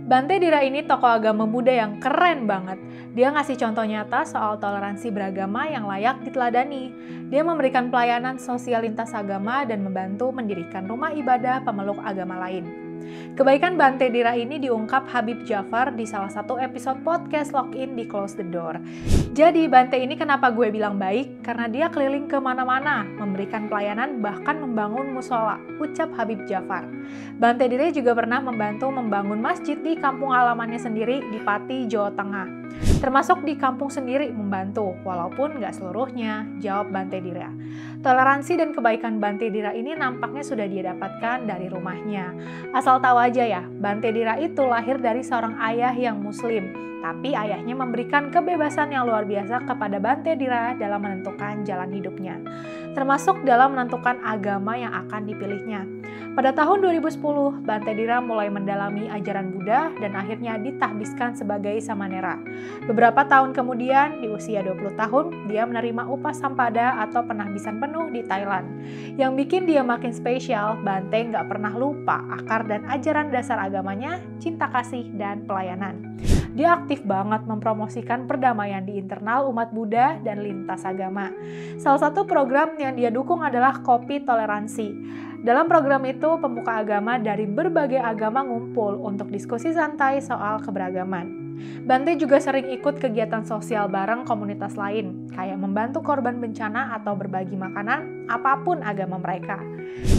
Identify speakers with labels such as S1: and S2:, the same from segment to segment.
S1: Bante Dira ini tokoh agama Buddha yang keren banget. Dia ngasih contoh nyata soal toleransi beragama yang layak diteladani. Dia memberikan pelayanan sosial lintas agama dan membantu mendirikan rumah ibadah pemeluk agama lain. Kebaikan Bante Dira ini diungkap Habib Jafar di salah satu episode podcast Login di Close the Door. Jadi Bante ini kenapa gue bilang baik? Karena dia keliling kemana-mana, memberikan pelayanan bahkan membangun musola, ucap Habib Jafar. Bante Dira juga pernah membantu membangun masjid di kampung halamannya sendiri di Pati, Jawa Tengah. Termasuk di kampung sendiri membantu, walaupun nggak seluruhnya, jawab Bante Dira. Toleransi dan kebaikan Bante Dira ini nampaknya sudah dia dapatkan dari rumahnya. Asal tahu aja ya, Bante Dira itu lahir dari seorang ayah yang muslim. Tapi ayahnya memberikan kebebasan yang luar biasa kepada Bante Dira dalam menentukan jalan hidupnya. Termasuk dalam menentukan agama yang akan dipilihnya. Pada tahun 2010, Bante Dira mulai mendalami ajaran Buddha dan akhirnya ditahbiskan sebagai samanera. Beberapa tahun kemudian, di usia 20 tahun, dia menerima upah sampada atau penahbisan penuh di Thailand. Yang bikin dia makin spesial, Bante nggak pernah lupa akar dan ajaran dasar agamanya, cinta kasih, dan pelayanan. Dia aktif banget mempromosikan perdamaian di internal umat Buddha dan lintas agama. Salah satu program yang dia dukung adalah Kopi Toleransi. Dalam program itu, pemuka agama dari berbagai agama ngumpul untuk diskusi santai soal keberagaman. Bante juga sering ikut kegiatan sosial bareng komunitas lain, kayak membantu korban bencana atau berbagi makanan, apapun agama mereka.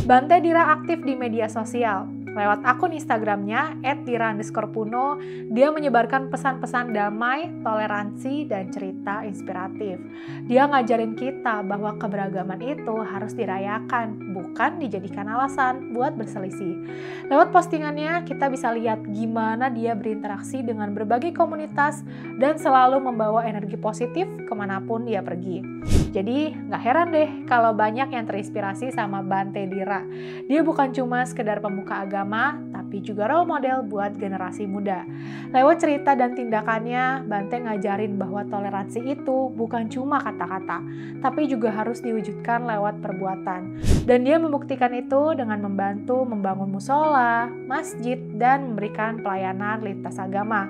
S1: Bante Dira aktif di media sosial. Lewat akun Instagramnya @dira_puno, dia menyebarkan pesan-pesan damai, toleransi, dan cerita inspiratif. Dia ngajarin kita bahwa keberagaman itu harus dirayakan, bukan dijadikan alasan buat berselisih. Lewat postingannya, kita bisa lihat gimana dia berinteraksi dengan berbagai komunitas dan selalu membawa energi positif kemanapun dia pergi. Jadi, nggak heran deh kalau banyak yang terinspirasi sama Bante Dira. Dia bukan cuma sekedar pemuka agama, tapi juga role model buat generasi muda. Lewat cerita dan tindakannya, Bante ngajarin bahwa toleransi itu bukan cuma kata-kata, tapi juga harus diwujudkan lewat perbuatan. Dan dia membuktikan itu dengan membantu membangun musola, masjid, dan memberikan pelayanan lintas agama.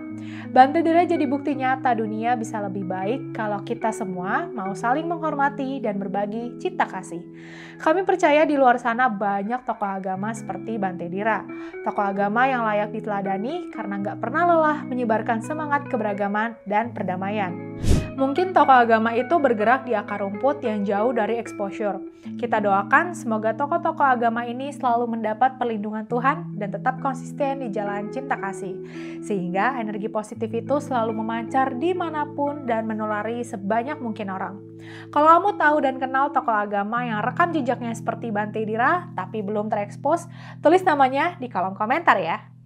S1: Bante Dira jadi bukti nyata dunia bisa lebih baik kalau kita semua mau saling menghormati dan berbagi cinta kasih. Kami percaya di luar sana banyak tokoh agama seperti Bante Dira. Tokoh agama yang layak diteladani karena nggak pernah lelah menyebarkan semangat keberagaman dan perdamaian. Mungkin tokoh agama itu bergerak di akar rumput yang jauh dari exposure. Kita doakan semoga tokoh-tokoh agama ini selalu mendapat perlindungan Tuhan dan tetap konsisten di jalan cinta kasih. Sehingga energi positif itu selalu memancar dimanapun dan menulari sebanyak mungkin orang. Kalau kamu tahu dan kenal tokoh agama yang rekam jejaknya seperti Bante Dira tapi belum terekspos, tulis namanya di kolom komentar ya.